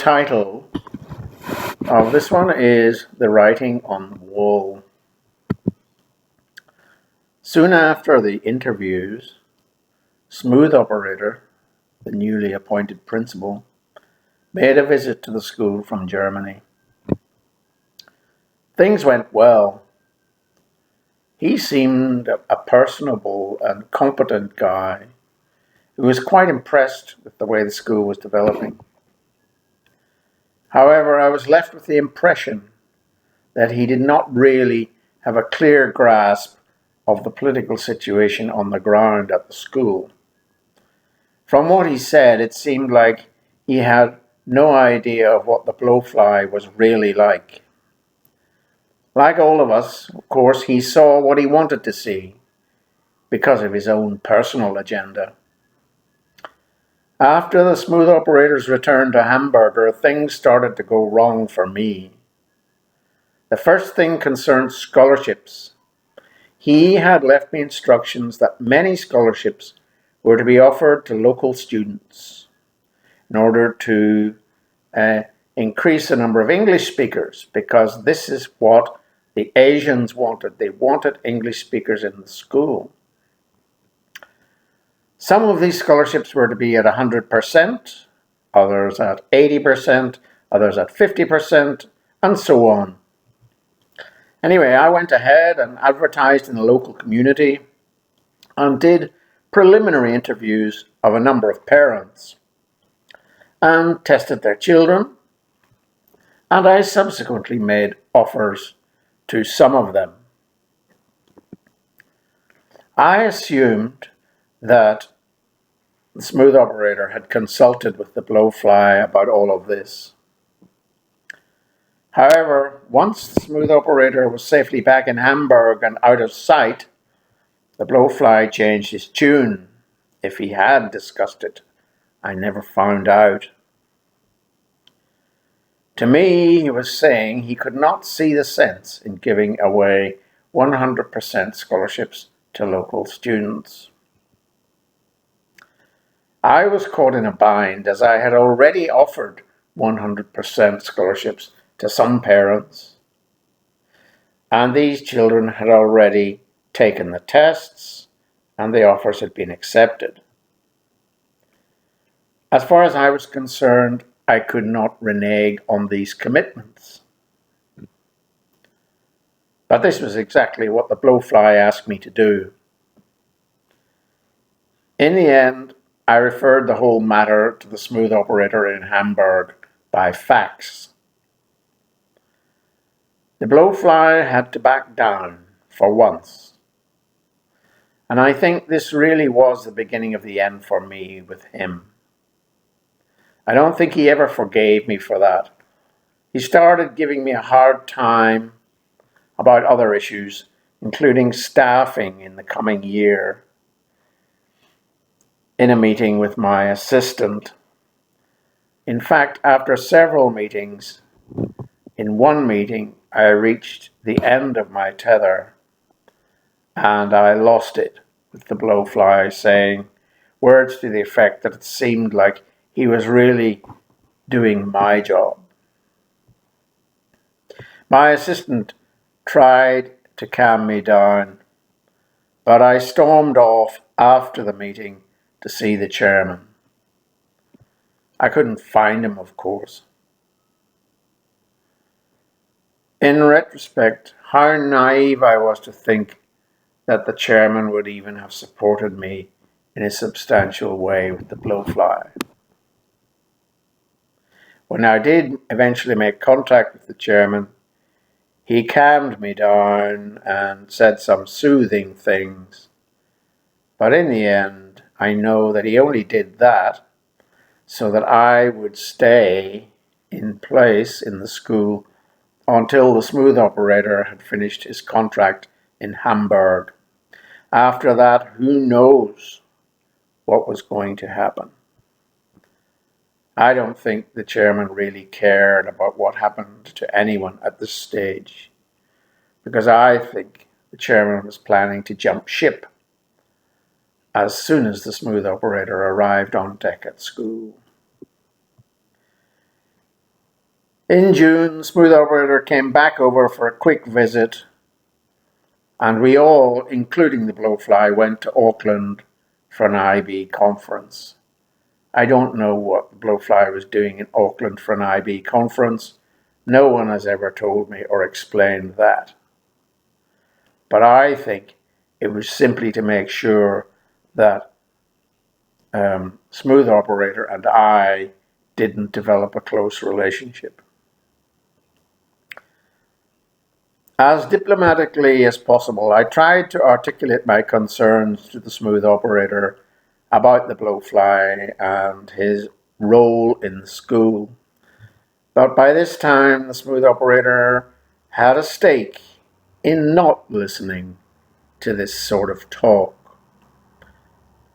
title of this one is The Writing on the Wall. Soon after the interviews, Smooth Operator, the newly appointed principal, made a visit to the school from Germany. Things went well. He seemed a personable and competent guy who was quite impressed with the way the school was developing. However, I was left with the impression that he did not really have a clear grasp of the political situation on the ground at the school. From what he said, it seemed like he had no idea of what the blowfly was really like. Like all of us, of course, he saw what he wanted to see because of his own personal agenda. After the Smooth Operator's return to Hamburger, things started to go wrong for me. The first thing concerned scholarships. He had left me instructions that many scholarships were to be offered to local students in order to increase the number of English speakers, because this is what the Asians wanted. They wanted English speakers in the school. Some of these scholarships were to be at 100%, others at 80%, others at 50%, and so on. Anyway, I went ahead and advertised in the local community and did preliminary interviews of a number of parents and tested their children, and I subsequently made offers to some of them. I assumed that the Smooth Operator had consulted with the blowfly about all of this. However, once the Smooth Operator was safely back in Hamburg and out of sight, the blowfly changed his tune. If he had discussed it, I never found out. To me, he was saying he could not see the sense in giving away 100% scholarships to local students. I was caught in a bind, as I had already offered 100% scholarships to some parents, and these children had already taken the tests and the offers had been accepted. As far as I was concerned, I could not renege on these commitments. But this was exactly what the blowfly asked me to do. In the end, I referred the whole matter to the Smooth Operator in Hamburg by fax. The blowfly had to back down for once. And I think this really was the beginning of the end for me with him. I don't think he ever forgave me for that. He started giving me a hard time about other issues, including staffing in the coming year. In a meeting with my assistant. In fact, after several meetings, in one meeting, I reached the end of my tether and I lost it with the blowfly saying words to the effect that it seemed like he was really doing my job. My assistant tried to calm me down, but I stormed off after the meeting to see the chairman. I couldn't find him, of course. In retrospect, how naive I was to think that the chairman would even have supported me in a substantial way with the blowfly. When I did eventually make contact with the chairman, he calmed me down and said some soothing things. But in the end, I know that he only did that so that I would stay in place in the school until the Smooth Operator had finished his contract in Hamburg. After that, who knows what was going to happen. I don't think the chairman really cared about what happened to anyone at this stage, because I think the chairman was planning to jump ship as soon as the Smooth Operator arrived on deck at school. In June, the smooth operator came back over for a quick visit, and we all, including the blowfly, went to Auckland for an IB conference. I don't know what the blowfly was doing in Auckland for an IB conference. No one has ever told me or explained that. But I think it was simply to make sure that smooth operator and I didn't develop a close relationship. As diplomatically as possible, I tried to articulate my concerns to the smooth operator about the blowfly and his role in the school. But by this time, the smooth operator had a stake in not listening to this sort of talk.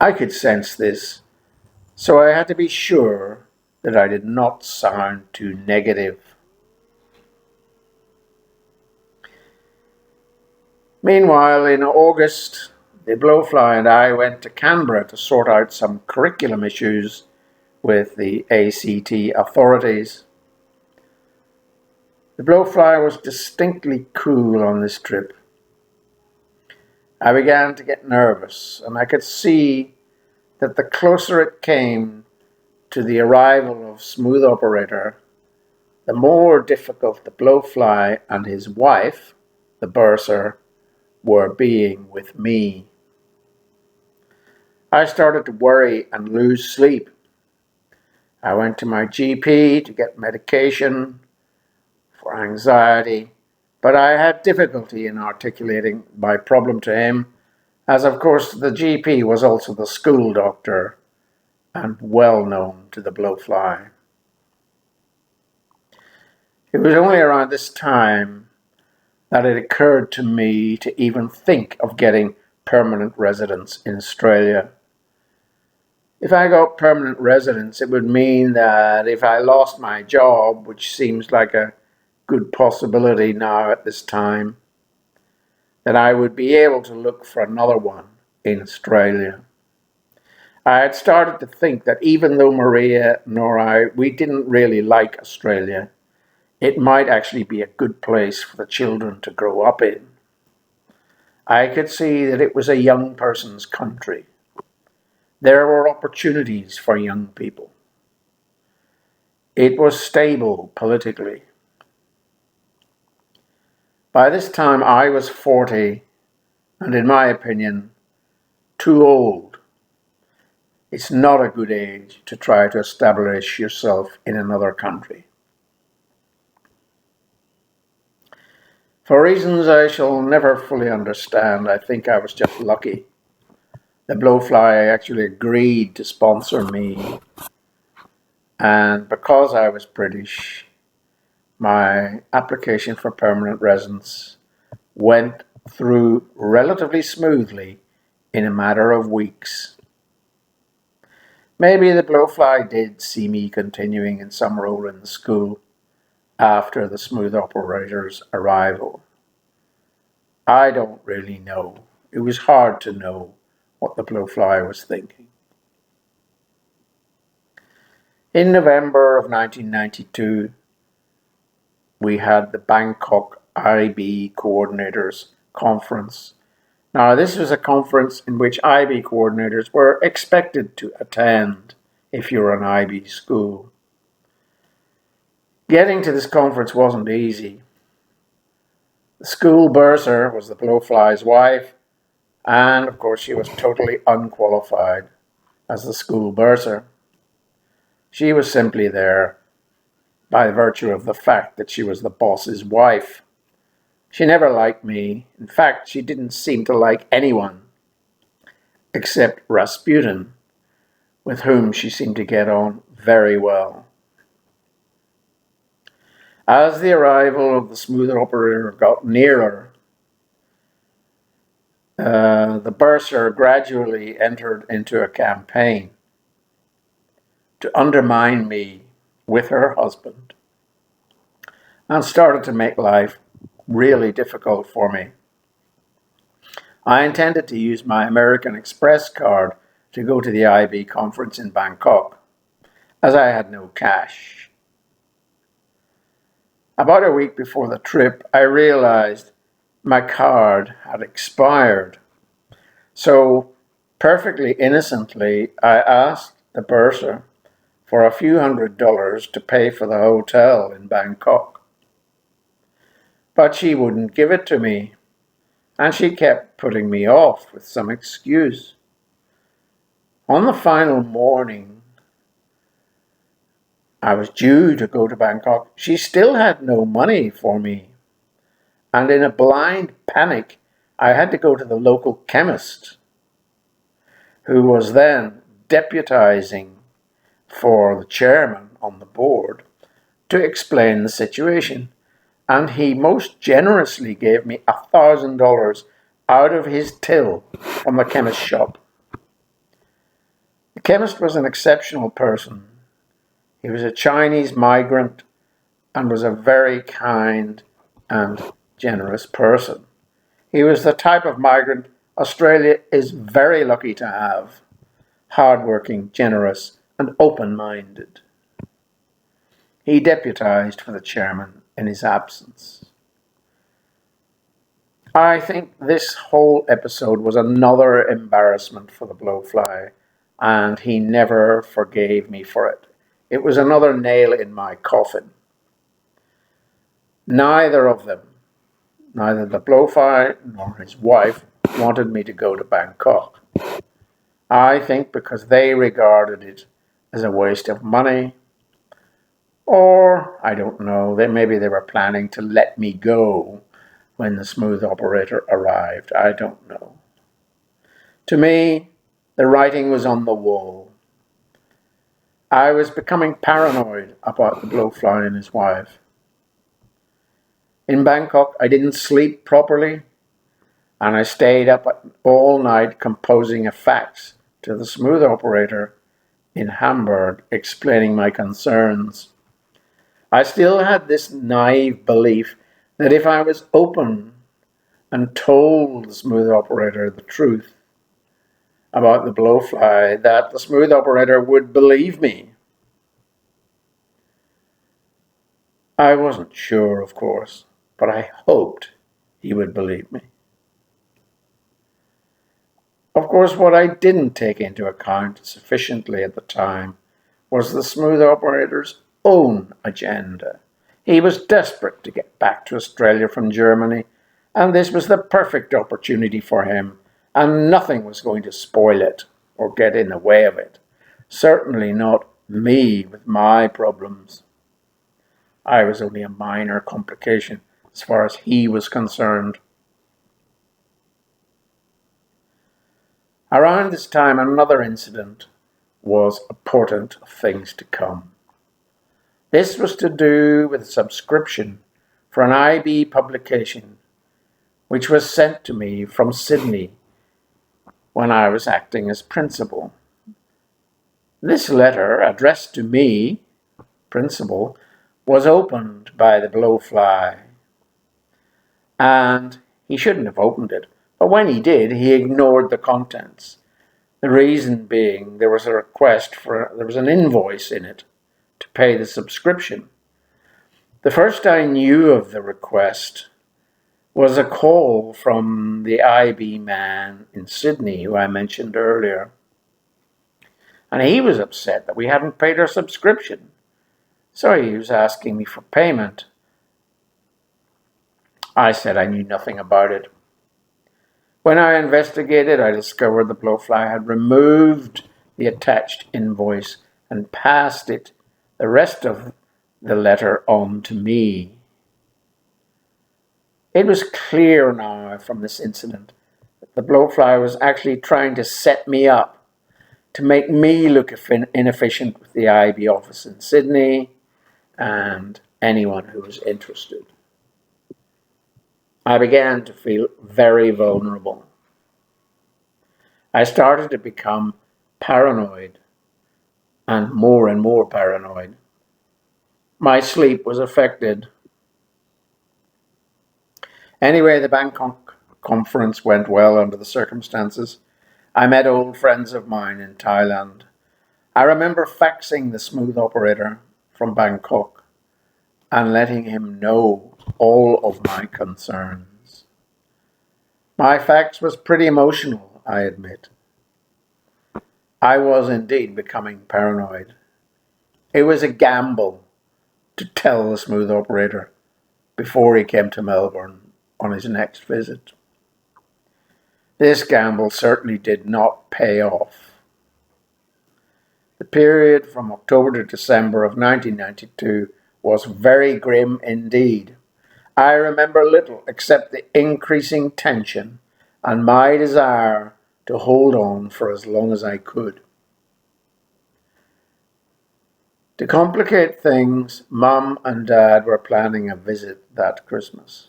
I could sense this, so I had to be sure that I did not sound too negative. Meanwhile, in August, the blowfly and I went to Canberra to sort out some curriculum issues with the ACT authorities. The blowfly was distinctly cool on this trip. I began to get nervous, and I could see that the closer it came to the arrival of smooth operator, the more difficult the blowfly and his wife, the bursar, were being with me. I started to worry and lose sleep. I went to my GP to get medication for anxiety, but I had difficulty in articulating my problem to him, as of course the GP was also the school doctor and well known to the blowfly. It was only around this time that it occurred to me to even think of getting permanent residence in Australia. If I got permanent residence, it would mean that if I lost my job, which seems like a good possibility now at this time, that I would be able to look for another one in Australia. I had started to think that even though Maria nor I, we didn't really like Australia, it might actually be a good place for the children to grow up in. I could see that it was a young person's country. There were opportunities for young people. It was stable politically. By this time I was 40, and in my opinion, too old. It's not a good age to try to establish yourself in another country. For reasons I shall never fully understand, I think I was just lucky. The blowfly actually agreed to sponsor me, and because I was British, my application for permanent residence went through relatively smoothly in a matter of weeks. Maybe the blowfly did see me continuing in some role in the school after the smooth operator's arrival. I don't really know. It was hard to know what the blowfly was thinking. In November of 1992, we had the Bangkok IB Coordinators Conference. Now, this was a conference in which IB coordinators were expected to attend if you're an IB school. Getting to this conference wasn't easy. The school bursar was the blowfly's wife, and of course she was totally unqualified as the school bursar. She was simply there by virtue of the fact that she was the boss's wife. She never liked me. In fact, she didn't seem to like anyone except Rasputin, with whom she seemed to get on very well. As the arrival of the smooth operator got nearer, the bursar gradually entered into a campaign to undermine me with her husband and started to make life really difficult for me. I intended to use my American Express card to go to the IB conference in Bangkok, as I had no cash. About a week before the trip, I realized my card had expired. So, perfectly innocently, I asked the bursar for a few $100s to pay for the hotel in Bangkok. But she wouldn't give it to me, and she kept putting me off with some excuse. On the final morning, I was due to go to Bangkok. She still had no money for me, and in a blind panic, I had to go to the local chemist, who was then deputizing for the chairman on the board, to explain the situation. And he most generously gave me $1,000 out of his till from the chemist shop. The chemist was an exceptional person. He was a Chinese migrant and was a very kind and generous person. He was the type of migrant Australia is very lucky to have: hardworking, generous, and open-minded. He deputized for the chairman in his absence. I think this whole episode was another embarrassment for the blowfly, and he never forgave me for it. It was another nail in my coffin. Neither of them, neither the blowfly nor his wife, wanted me to go to Bangkok. I think because they regarded it as a waste of money, or I don't know, maybe they were planning to let me go when the smooth operator arrived. I don't know. To me, the writing was on the wall. I was becoming paranoid about the blowfly and his wife. In Bangkok, I didn't sleep properly, and I stayed up all night composing a fax to the smooth operator in Hamburg explaining my concerns. I still had this naive belief that if I was open and told the smooth operator the truth about the blowfly, that the smooth operator would believe me. I wasn't sure, of course, but I hoped he would believe me. Of course, what I didn't take into account sufficiently at the time was the smooth operator's own agenda. He was desperate to get back to Australia from Germany, and this was the perfect opportunity for him, and nothing was going to spoil it or get in the way of it. Certainly not me with my problems. I was only a minor complication as far as he was concerned. Around this time, another incident was a portent of things to come. This was to do with a subscription for an IB publication, which was sent to me from Sydney when I was acting as principal. This letter, addressed to me, principal, was opened by the blowfly, and he shouldn't have opened it, but when he did, he ignored the contents. The reason being there was an invoice in it to pay the subscription. The first I knew of the request was a call from the IB man in Sydney, who I mentioned earlier. And he was upset that we hadn't paid our subscription. So he was asking me for payment. I said I knew nothing about it. When I investigated, I discovered the blowfly had removed the attached invoice and passed the rest of the letter on to me. It was clear now from this incident that the blowfly was actually trying to set me up to make me look inefficient with the IB office in Sydney and anyone who was interested. I began to feel very vulnerable. I started to become paranoid and more paranoid. My sleep was affected. Anyway, the Bangkok conference went well under the circumstances. I met old friends of mine in Thailand. I remember faxing the smooth operator from Bangkok and letting him know all of my concerns. My fax was pretty emotional, I admit. I was indeed becoming paranoid. It was a gamble to tell the smooth operator before he came to Melbourne on his next visit. This gamble certainly did not pay off. The period from October to December of 1992 was very grim indeed. I remember little except the increasing tension and my desire to hold on for as long as I could. To complicate things, Mum and Dad were planning a visit that Christmas.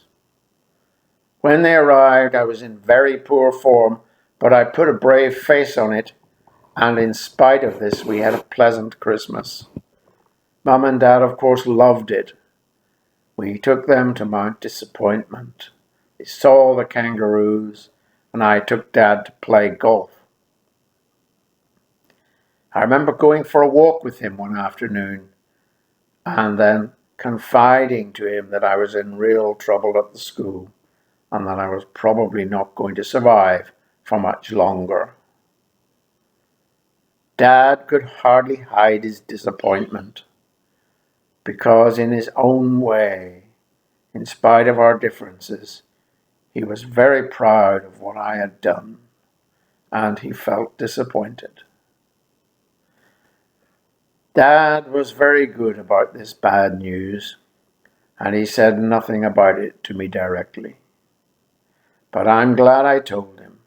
When they arrived, I was in very poor form, but I put a brave face on it, and in spite of this, we had a pleasant Christmas. Mum and Dad, of course, loved it. We took them to Mount Disappointment. They saw the kangaroos, and I took Dad to play golf. I remember going for a walk with him one afternoon, and then confiding to him that I was in real trouble at the school and that I was probably not going to survive for much longer. Dad could hardly hide his disappointment because in his own way, in spite of our differences, he was very proud of what I had done, and he felt disappointed. Dad was very good about this bad news, and he said nothing about it to me directly. But I'm glad I told him,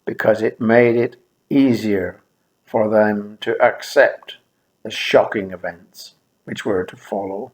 because it made it easier for them to accept the shocking events which were to follow.